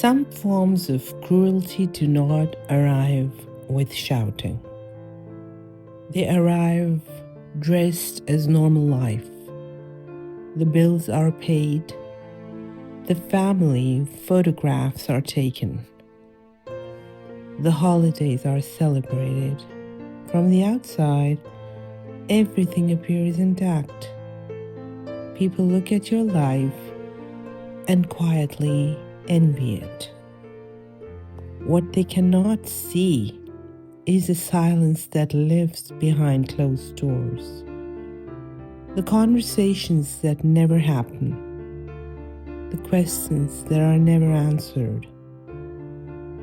Some forms of cruelty do not arrive with shouting. They arrive dressed as normal life. The bills are paid. The family photographs are taken. The holidays are celebrated. From the outside, everything appears intact. People look at your life and quietly envy it. What they cannot see is the silence that lives behind closed doors. The conversations that never happen. The questions that are never answered.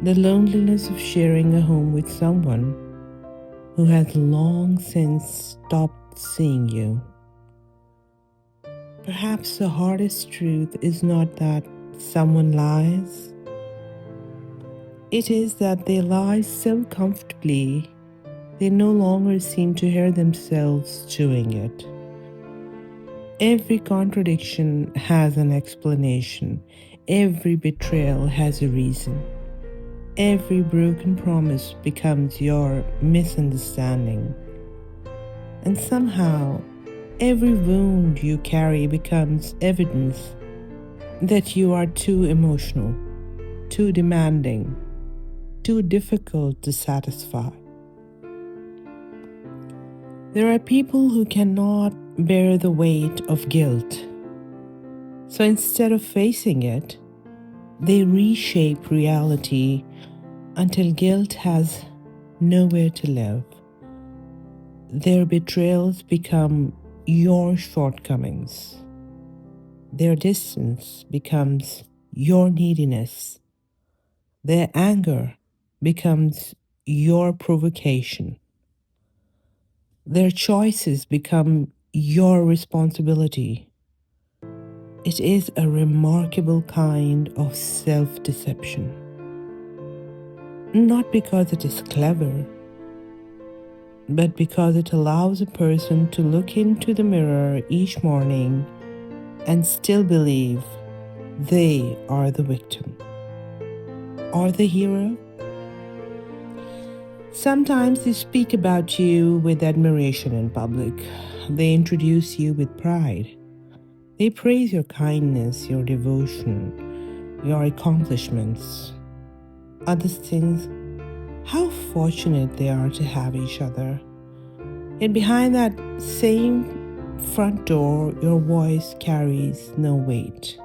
The loneliness of sharing a home with someone who has long since stopped seeing you. Perhaps the hardest truth is not that someone lies. It is that they lie so comfortably they no longer seem to hear themselves doing it. Every contradiction has an explanation. Every betrayal has a reason. Every broken promise becomes your misunderstanding. And somehow, every wound you carry becomes evidence that you are too emotional, too demanding, too difficult to satisfy. There are people who cannot bear the weight of guilt. So instead of facing it, they reshape reality until guilt has nowhere to live. Their betrayals become your shortcomings. Their distance becomes your neediness. Their anger becomes your provocation. Their choices become your responsibility. It is a remarkable kind of self-deception. Not because it is clever, but because it allows a person to look into the mirror each morning and still believe they are the victim or the hero. Sometimes they speak about you with admiration in public. They introduce you with pride. They praise your kindness, your devotion, your accomplishments. Others think how fortunate they are to have each other. And behind that same front door, your voice carries no weight.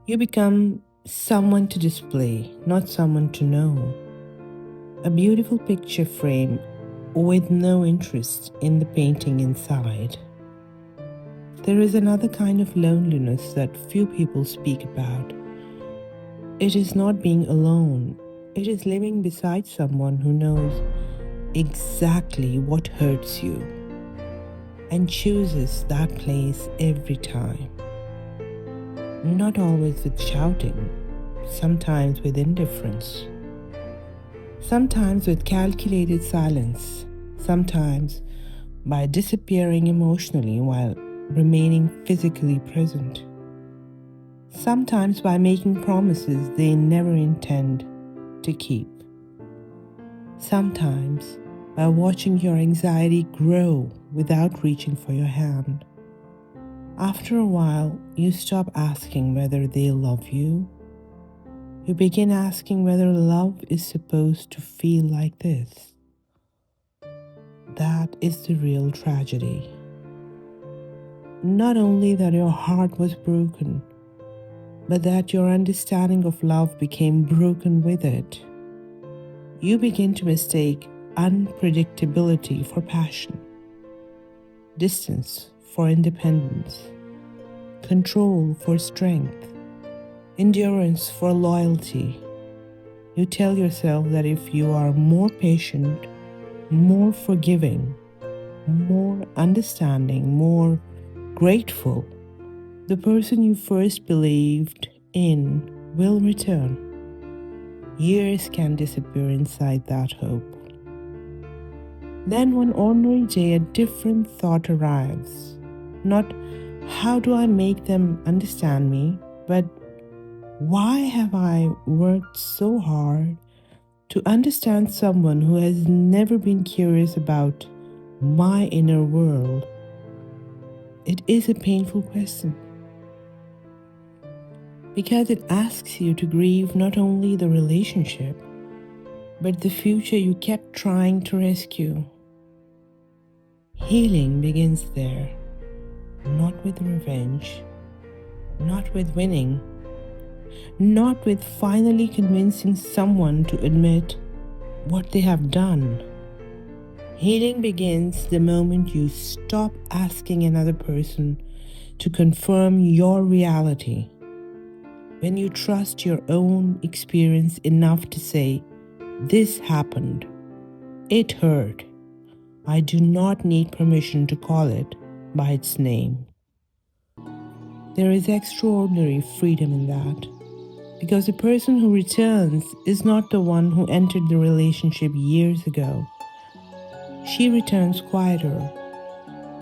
You become someone to display, not someone to know. A beautiful picture frame with no interest in the painting inside. There is another kind of loneliness that few people speak about. It is not being alone. It is living beside someone who knows exactly what hurts you and chooses that place every time. Not always with shouting, sometimes with indifference, sometimes with calculated silence, sometimes by disappearing emotionally while remaining physically present, sometimes by making promises they never intend to keep, sometimes by watching your anxiety grow without reaching for your hand. After a while, you stop asking whether they love you. You begin asking whether love is supposed to feel like this. That is the real tragedy. Not only that your heart was broken, but that your understanding of love became broken with it. You begin to mistake unpredictability for passion, distance for independence, control for strength, endurance for loyalty. You tell yourself that if you are more patient, more forgiving, more understanding, more grateful, the person you first believed in will return. Years can disappear inside that hope. Then one ordinary day, a different thought arrives. Not, how do I make them understand me? But Why have I worked so hard to understand someone who has never been curious about my inner world? It is a painful question because it asks you to grieve not only the relationship, but the future you kept trying to rescue. Healing begins there, not with revenge, not with winning, not with finally convincing someone to admit what they have done. Healing begins the moment you stop asking another person to confirm your reality. When you trust your own experience enough to say, "This happened. It hurt. I do not need permission to call it by its name." There is extraordinary freedom in that, because the person who returns is not the one who entered the relationship years ago. She returns quieter,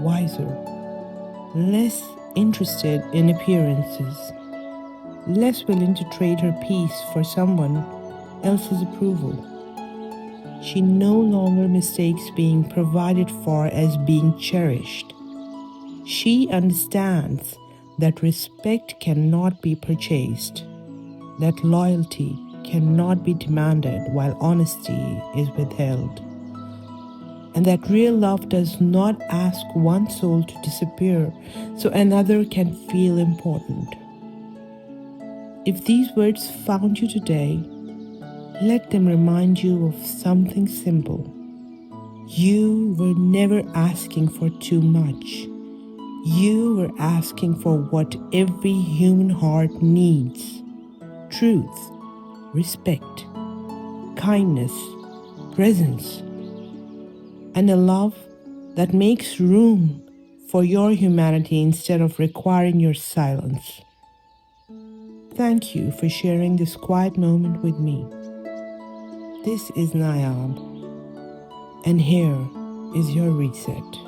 wiser, less interested in appearances, less willing to trade her peace for someone else's approval. She no longer mistakes being provided for as being cherished. She understands that respect cannot be purchased, that loyalty cannot be demanded while honesty is withheld, and that real love does not ask one soul to disappear so another can feel important. If these words found you today, let them remind you of something simple. You were never asking for too much. You were asking for what every human heart needs: truth, respect, kindness, presence, and a love that makes room for your humanity instead of requiring your silence. Thank you for sharing this quiet moment with me. This is Nayab, and here is your reset.